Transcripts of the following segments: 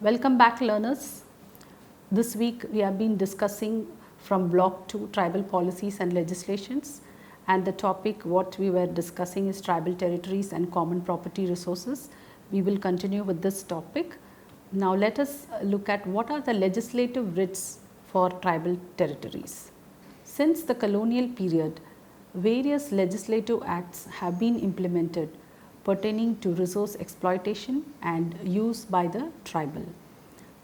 Welcome back, learners. This week we have been discussing from block 2 tribal policies and legislations, and the topic what we were discussing is tribal territories and common property resources. We will continue with this topic. Now let us look at what are the legislative writs for tribal territories. Since the colonial period, various legislative acts have been implemented pertaining to resource exploitation and use by the tribal.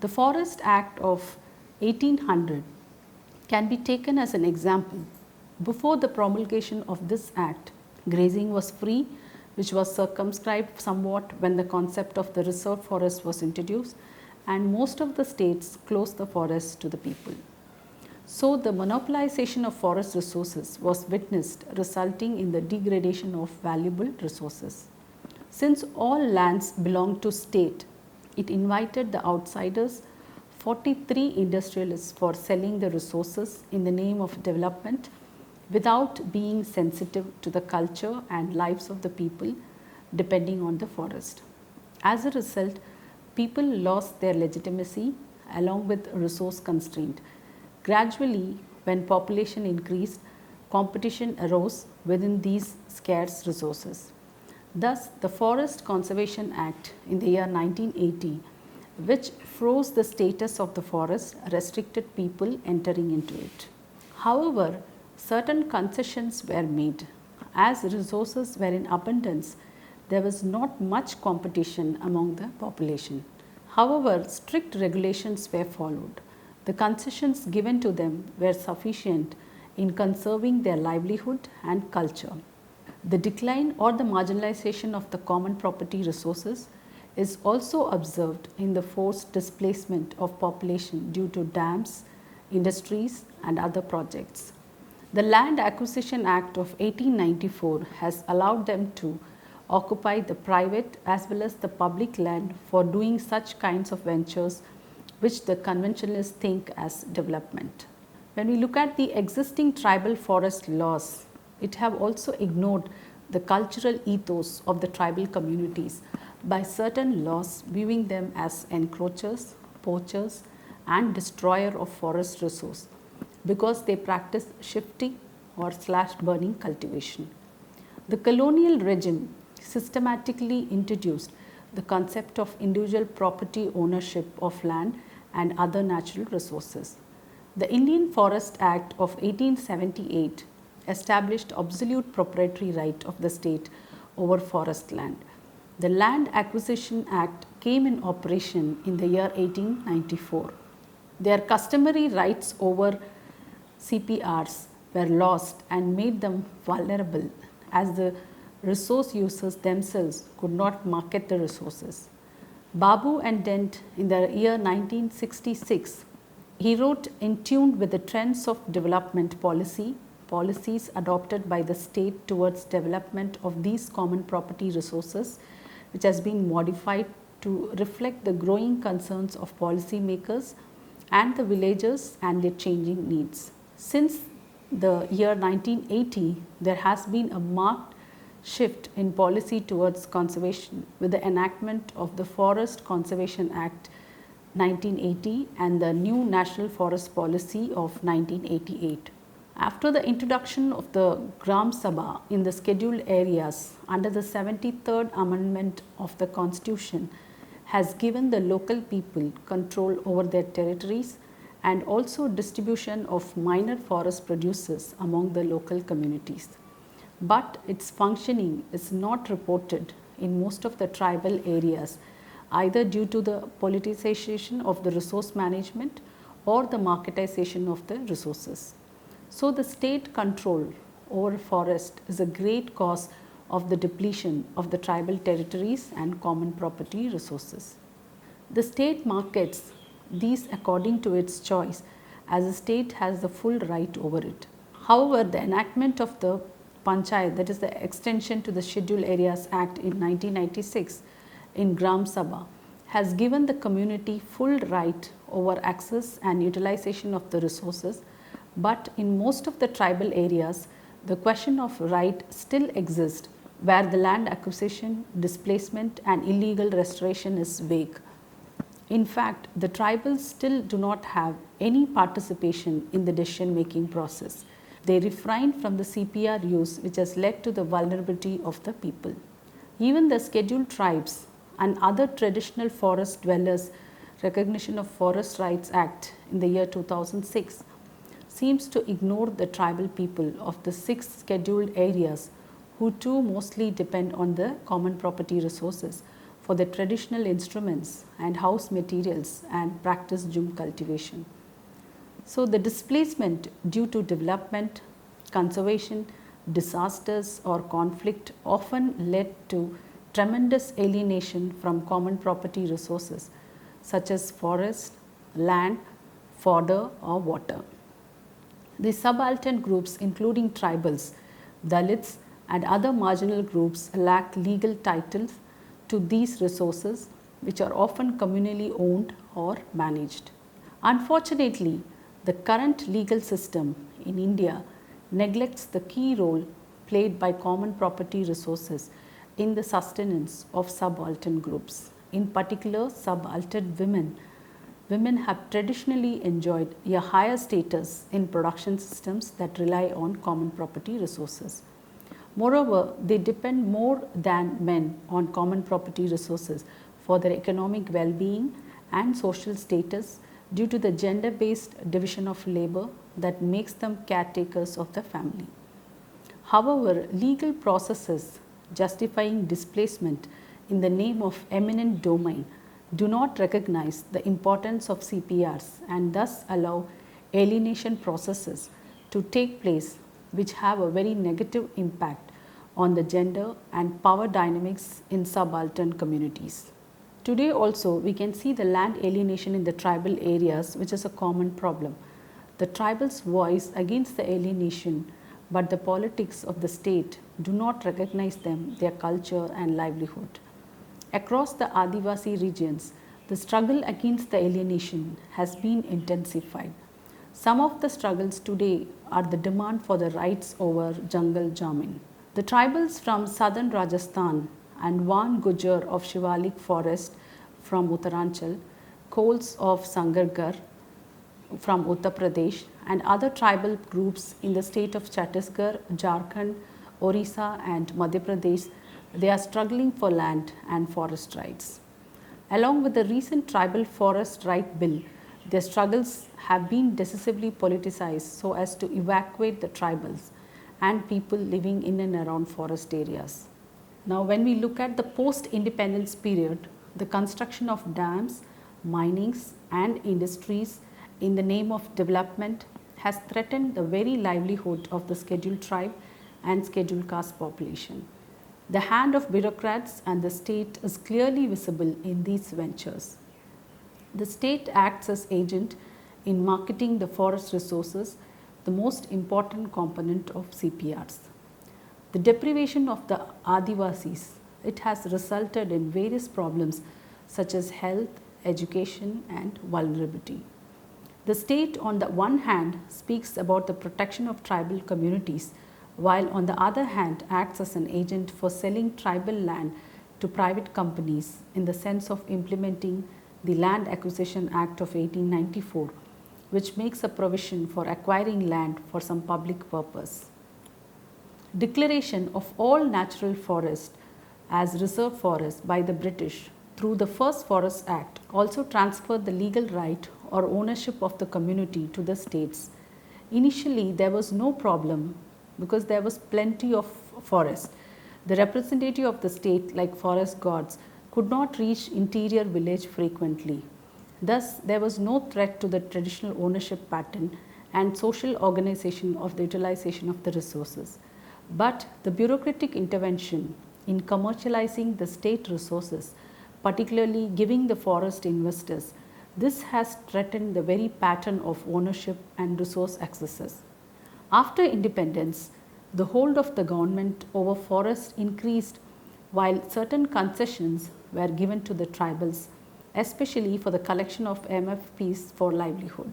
The Forest Act of 1800 can be taken as an example. Before the promulgation of this act, grazing was free, which was circumscribed somewhat when the concept of the reserve forest was introduced, and most of the states closed the forests to the people. So, the monopolization of forest resources was witnessed, resulting in the degradation of valuable resources. Since all lands belonged to state, it invited the outsiders, 43 industrialists, for selling the resources in the name of development without being sensitive to the culture and lives of the people depending on the forest. As a result, people lost their legitimacy along with resource constraint. Gradually, when population increased, competition arose within these scarce resources. Thus, the Forest Conservation Act in the year 1980, which froze the status of the forest, restricted people entering into it. However, certain concessions were made. As resources were in abundance, there was not much competition among the population. However, strict regulations were followed. The concessions given to them were sufficient in conserving their livelihood and culture. The decline or the marginalization of the common property resources is also observed in the forced displacement of population due to dams, industries and other projects. The Land Acquisition Act of 1894 has allowed them to occupy the private as well as the public land for doing such kinds of ventures which the conventionalists think as development. When we look at the existing tribal forest laws, it have also ignored the cultural ethos of the tribal communities by certain laws viewing them as encroachers, poachers and destroyer of forest resource because they practice shifting or /burning cultivation. The colonial regime systematically introduced the concept of individual property ownership of land and other natural resources. The Indian Forest Act of 1878 established absolute proprietary right of the state over forest land. The Land Acquisition Act came in operation in the year 1894. Their customary rights over Cprs were lost and made them vulnerable as the resource users themselves could not market the resources. Babu and Dent in the year 1966, he wrote, in tune with the trends of development policies adopted by the state towards development of these common property resources, which has been modified to reflect the growing concerns of policymakers and the villagers and their changing needs. Since the year 1980, there has been a marked shift in policy towards conservation with the enactment of the Forest Conservation Act 1980 and the new National Forest Policy of 1988. After the introduction of the Gram Sabha in the scheduled areas under the 73rd Amendment of the Constitution has given the local people control over their territories and also distribution of minor forest produces among the local communities. But its functioning is not reported in most of the tribal areas, either due to the politicization of the resource management or the marketization of the resources. So, the state control over forest is a great cause of the depletion of the tribal territories and common property resources. The state markets these according to its choice, as the state has the full right over it. However, the enactment of the Panchayat, that is the extension to the Scheduled Areas Act in 1996 in Gram Sabha, has given the community full right over access and utilization of the resources, but in most of the tribal areas, the question of right still exists where the land acquisition, displacement and illegal restoration is vague. In fact, the tribals still do not have any participation in the decision making process. They refrain from the CPR use, which has led to the vulnerability of the people. Even the scheduled tribes and other traditional forest dwellers' Recognition of Forest Rights Act in the year 2006 seems to ignore the tribal people of the 6 scheduled areas who too mostly depend on the common property resources for their traditional instruments and house materials and practice jhum cultivation. So, the displacement due to development, conservation, disasters or conflict often led to tremendous alienation from common property resources such as forest, land, fodder or water. The subaltern groups including tribals, Dalits and other marginal groups lack legal titles to these resources, which are often communally owned or managed. Unfortunately, the current legal system in India neglects the key role played by common property resources in the sustenance of subaltern groups. In particular, subaltern women. Women have traditionally enjoyed a higher status in production systems that rely on common property resources. Moreover, they depend more than men on common property resources for their economic well-being and social status due to the gender-based division of labor that makes them caretakers of the family. However, legal processes justifying displacement in the name of eminent domain do not recognize the importance of CPRs and thus allow alienation processes to take place, which have a very negative impact on the gender and power dynamics in subaltern communities. Today also we can see the land alienation in the tribal areas, which is a common problem. The tribals voice against the alienation, but the politics of the state do not recognize them, their culture and livelihood. Across the Adivasi regions, the struggle against the alienation has been intensified. Some of the struggles today are the demand for the rights over jungle jamin. The tribals from southern Rajasthan and Van Gujar of Shivalik forest from Uttaranchal, Kols of Sangargarh from Uttar Pradesh and other tribal groups in the state of Chhattisgarh, Jharkhand, Orissa and Madhya Pradesh, they are struggling for land and forest rights. Along with the recent tribal forest right bill, their struggles have been decisively politicized so as to evacuate the tribals and people living in and around forest areas. Now, when we look at the post-independence period, the construction of dams, minings and industries in the name of development has threatened the very livelihood of the scheduled tribe and scheduled caste population. The hand of bureaucrats and the state is clearly visible in these ventures. The state acts as agent in marketing the forest resources, the most important component of CPRs. The deprivation of the Adivasis, it has resulted in various problems such as health, education and vulnerability. The state on the one hand speaks about the protection of tribal communities, while on the other hand acts as an agent for selling tribal land to private companies in the sense of implementing the Land Acquisition Act of 1894, which makes a provision for acquiring land for some public purpose. Declaration of all natural forest as reserve forest by the British through the First Forest Act also transferred the legal right or ownership of the community to the states. Initially, there was no problem because there was plenty of forest. The representative of the state, like forest guards, could not reach interior village frequently. Thus, there was no threat to the traditional ownership pattern and social organization of the utilization of the resources. But the bureaucratic intervention in commercializing the state resources, particularly giving the forest investors, this has threatened the very pattern of ownership and resource accesses. After independence, the hold of the government over forests increased while certain concessions were given to the tribals, especially for the collection of MFPs for livelihood.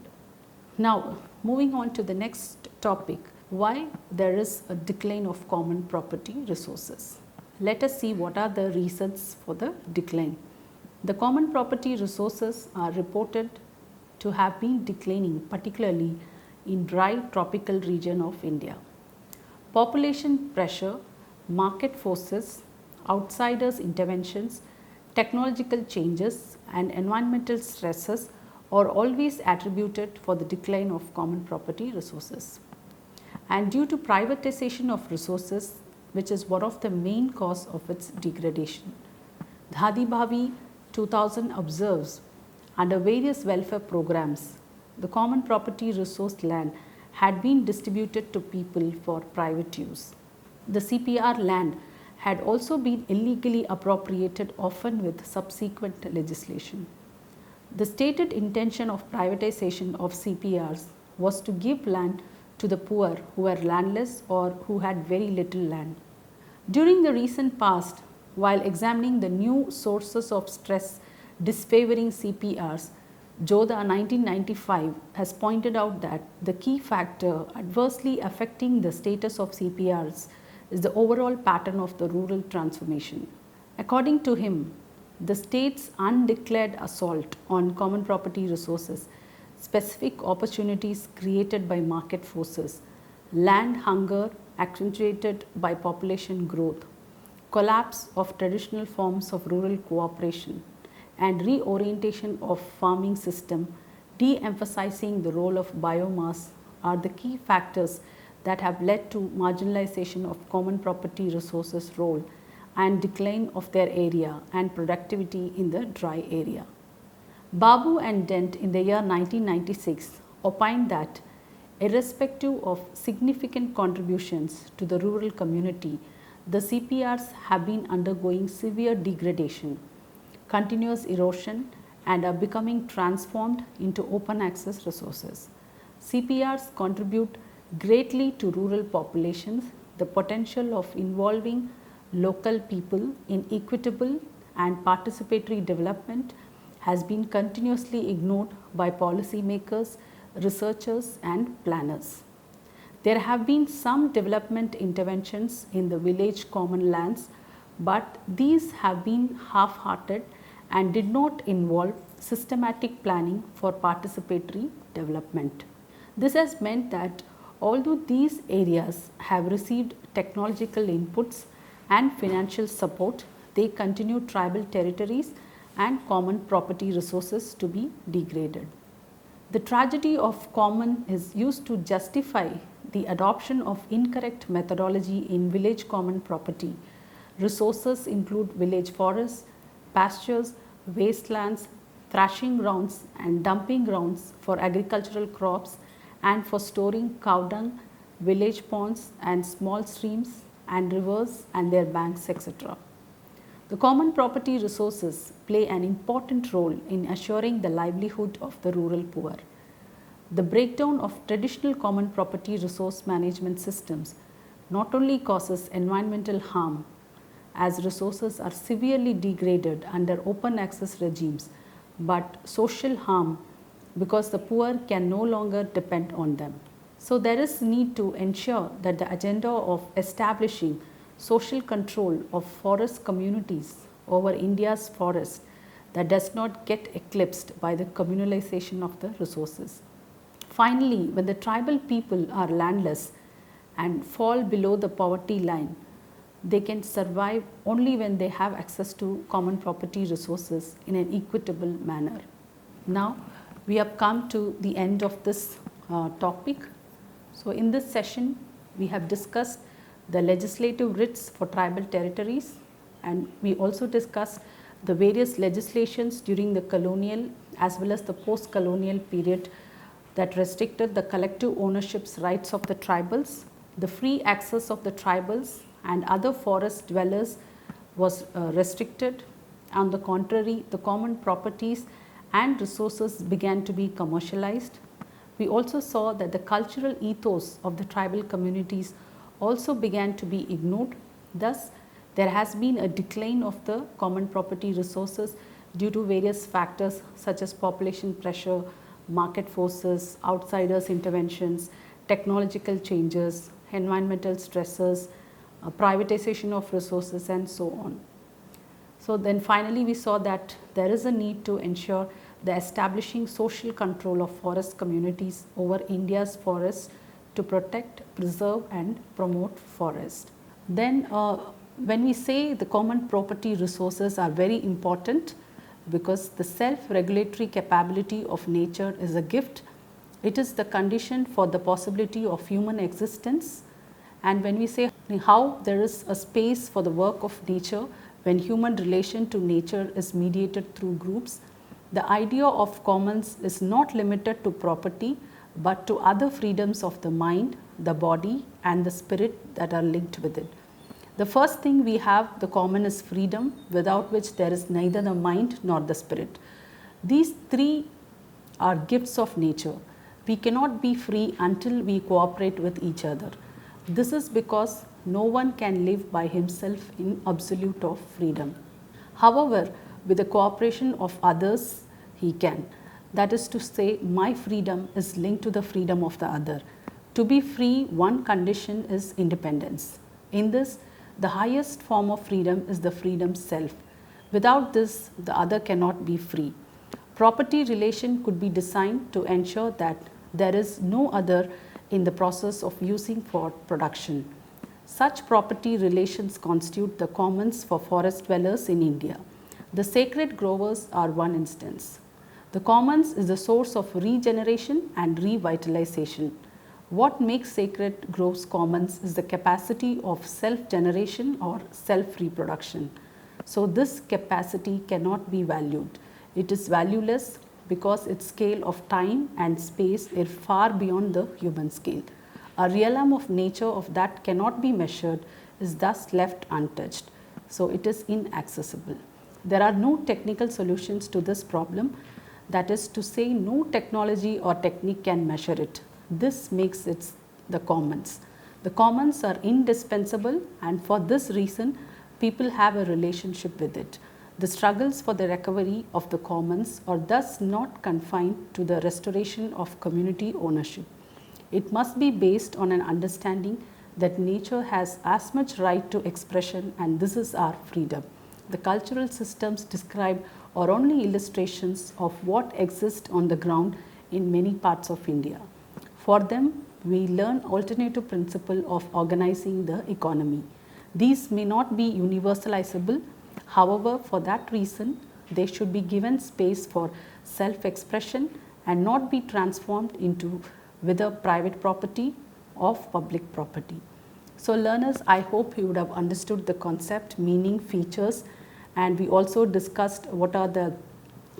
Now, moving on to the next topic, why there is a decline of common property resources. Let us see what are the reasons for the decline. The common property resources are reported to have been declining, particularly in dry tropical region of India. Population pressure, market forces, outsiders' interventions, technological changes and environmental stresses are always attributed for the decline of common property resources. And due to privatization of resources, which is one of the main cause of its degradation. Dhadi Bhavi 2000 observes, under various welfare programs, the common property resource land had been distributed to people for private use. The CPR land had also been illegally appropriated, often with subsequent legislation. The stated intention of privatization of CPRs was to give land to the poor who were landless or who had very little land. During the recent past, while examining the new sources of stress disfavoring CPRs, Jodha 1995 has pointed out that the key factor adversely affecting the status of CPRs is the overall pattern of the rural transformation. According to him, the state's undeclared assault on common property resources, specific opportunities created by market forces, land hunger accentuated by population growth, collapse of traditional forms of rural cooperation, and reorientation of farming system, de-emphasizing the role of biomass are the key factors that have led to marginalization of common property resources role and decline of their area and productivity in the dry area. Babu and Dent in the year 1996 opined that irrespective of significant contributions to the rural community, the CPRs have been undergoing severe degradation, continuous erosion and are becoming transformed into open access resources. CPRs contribute greatly to rural populations. The potential of involving local people in equitable and participatory development has been continuously ignored by policymakers, researchers and planners. There have been some development interventions in the village common lands, but these have been half-hearted and did not involve systematic planning for participatory development. This has meant that although these areas have received technological inputs and financial support, they continue tribal territories and common property resources to be degraded. The tragedy of common is used to justify the adoption of incorrect methodology in village common property. Resources include village forests, pastures, wastelands, thrashing grounds and dumping grounds for agricultural crops and for storing cow dung, village ponds and small streams and rivers and their banks, etc. The common property resources play an important role in assuring the livelihood of the rural poor. The breakdown of traditional common property resource management systems not only causes environmental harm, as resources are severely degraded under open access regimes, but social harm because the poor can no longer depend on them. So there is need to ensure that the agenda of establishing social control of forest communities over India's forest that does not get eclipsed by the communalization of the resources. Finally, when the tribal people are landless and fall below the poverty line, they can survive only when they have access to common property resources in an equitable manner. Now, we have come to the end of this topic. So, in this session, we have discussed the legislative writs for tribal territories, and we also discussed the various legislations during the colonial as well as the post-colonial period that restricted the collective ownership's rights of the tribals, the free access of the tribals and other forest dwellers was restricted. On the contrary, the common properties and resources began to be commercialized. We also saw that the cultural ethos of the tribal communities also began to be ignored. Thus, there has been a decline of the common property resources due to various factors such as population pressure, market forces, outsiders' interventions, technological changes, environmental stresses, privatization of resources and so on. So then finally we saw that there is a need to ensure the establishing social control of forest communities over India's forests to protect, preserve and promote forest. Then when we say the common property resources are very important, because the self-regulatory capability of nature is a gift, it is the condition for the possibility of human existence. And when we say how there is a space for the work of nature when human relation to nature is mediated through groups, the idea of commons is not limited to property but to other freedoms of the mind, the body and the spirit that are linked with it. The first thing we have, the common, is freedom, without which there is neither the mind nor the spirit. These three are gifts of nature. We cannot be free until we cooperate with each other. This is because no one can live by himself in absolute of freedom. However, with the cooperation of others, he can. That is to say, my freedom is linked to the freedom of the other. To be free, one condition is independence. In this, the highest form of freedom is the freedom self. Without this, the other cannot be free. Property relation could be designed to ensure that there is no other in the process of using for production. Such property relations constitute the commons for forest dwellers in India. The sacred grovers are one instance. The commons is the source of regeneration and revitalization. What makes sacred groves commons is the capacity of self-generation or self-reproduction. So this capacity cannot be valued. It is valueless because its scale of time and space is far beyond the human scale. A realm of nature of that cannot be measured is thus left untouched. So it is inaccessible. There are no technical solutions to this problem. That is to say, no technology or technique can measure it. This makes it the commons. The commons are indispensable, and for this reason, people have a relationship with it. The struggles for the recovery of the commons are thus not confined to the restoration of community ownership. It must be based on an understanding that nature has as much right to expression, and this is our freedom. The cultural systems described are only illustrations of what exists on the ground in many parts of India. For them, we learn alternative principle of organizing the economy. These may not be universalizable. However, for that reason, they should be given space for self-expression and not be transformed into whether private property or public property. So learners, I hope you would have understood the concept, meaning, features, and we also discussed what are the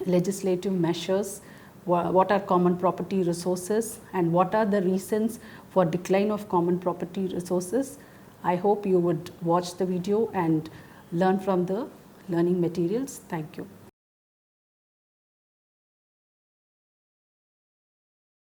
legislative measures, what are common property resources, and what are the reasons for decline of common property resources. I hope you would watch the video and learn from the learning materials. Thank you.